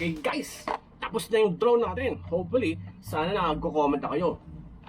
Okay guys, tapos na yung drone natin. Hopefully, sana nagko-comment na kayo.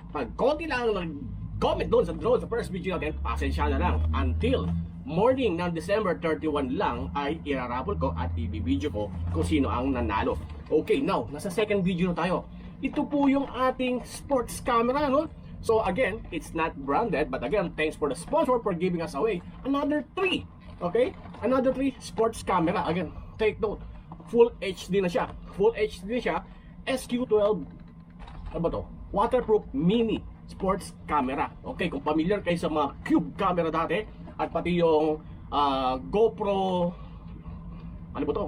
Pag konti lang nag-comment doon sa drone sa first video natin, pasensya na lang. Until morning ng December 31 lang ay irarapol ko at i-video ko kung sino ang nanalo. Okay, now, nasa second video na tayo. Ito po yung ating sports camera, no? So again, it's not branded, but again, thanks for the sponsor for giving us away another 3. Okay? Another 3 sports camera. Again, take note. Full HD na siya. Full HD na siya. SQ12. Ano ba to? Waterproof mini sports camera. Okay, kung familiar kayo sa mga cube camera dati at pati yung GoPro, ano ba to?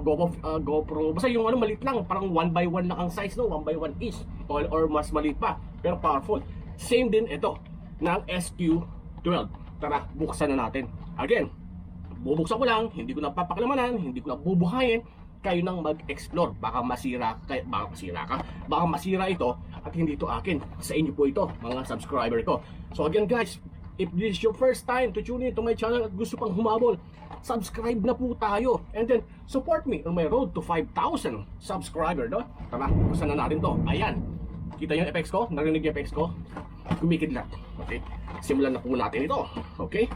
GoPro, basta yung ano maliit lang, parang 1x1 lang ang size, no? 1x1 each or mas maliit pa, pero powerful. Same din ito ng SQ12. Tara, buksan na natin. Again, bubuksan ko lang, hindi ko na papakalamanan, hindi ko na bubuhayin. Kayo nang mag-explore. Baka masira ito at hindi ito akin. Sa inyo po ito, mga subscriber ko. So again guys, if this is your first time to tune in to my channel at gusto pang humabol, subscribe na po tayo. And then, support me on my road to 5,000 subscriber, no? Tara, buksan na natin to. Ayan. Kita yung effects ko? Narinig yung effects ko? Kumikidlat. Okay? Simulan na po natin ito. Okay?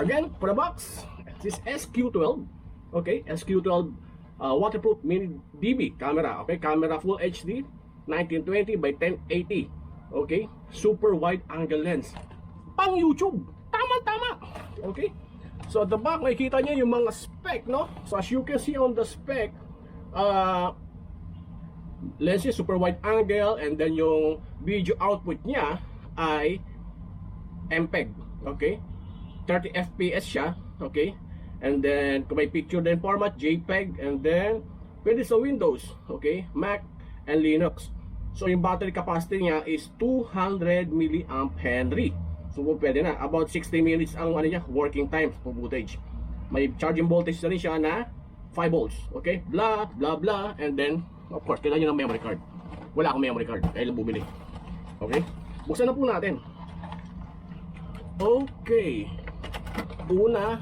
Again, for the box, this is SQ12. Okay, SQ12 waterproof mini DB camera. Okay, camera full HD 1920 by 1080. Okay, super wide angle lens. Pang YouTube. Tama. Okay. So at the back makikita niyo yung mga spec, no? So as you can see on the spec, lens is super wide angle, and then yung video output niya ay MPEG. Okay, 30 FPS siya. Okay. And then, kung may picture din format, JPEG, and then, pwede sa Windows, okay, Mac, and Linux. So, yung battery capacity niya is 200 mAh. So, pwede na. About 60 minutes ang ano niya, working time for voltage. May charging voltage na rin siya na 5 volts, okay, blah, blah, blah, and then, of course, kailangan nyo ng memory card. Wala akong memory card, kaya lang bumili. Okay, buksan na po natin. Okay, una,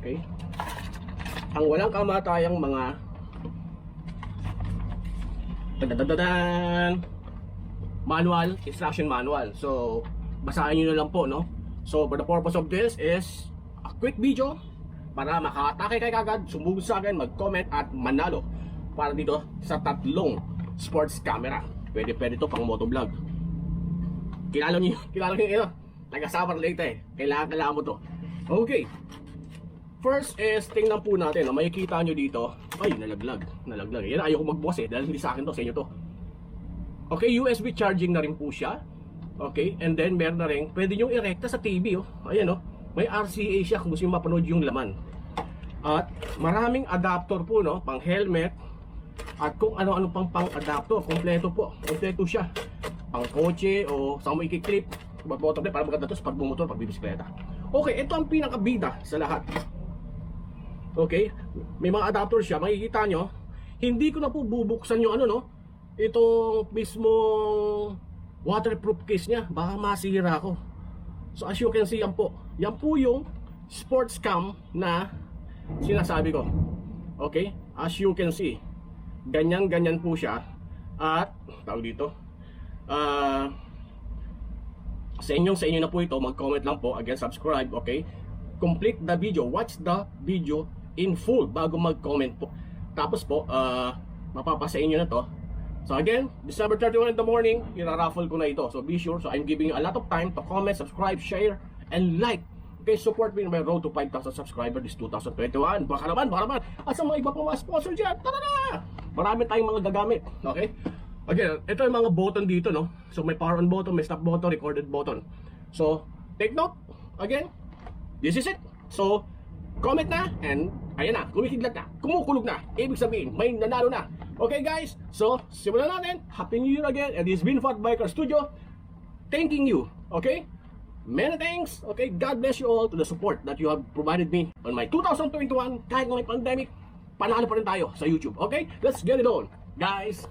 okay, ang walang kamatayang mga manual, instruction manual. So, basahin nyo na lang po, no? So, for the purpose of this is a quick video para makatake kayo kagad, sumugod sa akin, mag-comment at manalo para dito sa 3 sports camera. Pwede to pang motovlog. Kilala nyo ito, taga-Summer Leyte, kailangan mo to. Okay, first is, tingnan po natin, no? Makikita nyo dito, ay, nalaglag. Yan, ayaw ko magbukas dahil hindi sa akin to, sa inyo to. Okay, USB charging na rin po siya. Okay, and then meron na rin, pwede nyo i-rekta sa TV, oh. Ayan, oh. May RCA siya kung gusto nyo mapanood yung laman. At maraming adapter po, no? Pang helmet. At kung ano-ano pang adapter, kompleto po. Kompleto siya. Pang kotse o saan mo i-clip. Motor para maganda to sa pagbumotor, pagbibisikleta. Okay, ito ang pinakabida sa lahat. Okay, may mga adapter siya, makikita nyo. Hindi ko na po bubuksan yung ano, no, itong mismong waterproof case nya, baka masira ako. So as you can see, yan po yung sports cam na sinasabi ko. Okay, as you can see, ganyan po siya. At tawag dito, sa inyo na po ito, mag-comment lang po, again subscribe. Okay, complete the video, watch the video in full bago mag-comment po. Tapos po, mapapasa inyo na to. So again, December 31 in the morning, iraraffle ko na ito. So be sure, so I'm giving you a lot of time to comment, subscribe, share, and like. Okay, support me in my road to 5,000 subscribers this 2021. Baka naman. At sa mga iba pang mga sponsor dyan, tara na! Marami tayong mga gagamit. Okay? Again, ito yung mga button dito, no? So may power on button, may stop button, recorded button. So, take note. Again, this is it. So, comment na, and ayan na, kumikidlat na, kumukulog na. Ibig sabihin, may nanalo na. Okay guys, so simulan natin. Happy New Year again, and this is VNfatBIKER Studio thanking you. Okay, many thanks. Okay, God bless you all to the support that you have provided me on my 2021. Kahit may pandemic, panalo pa rin tayo sa YouTube. Okay, let's get it on guys.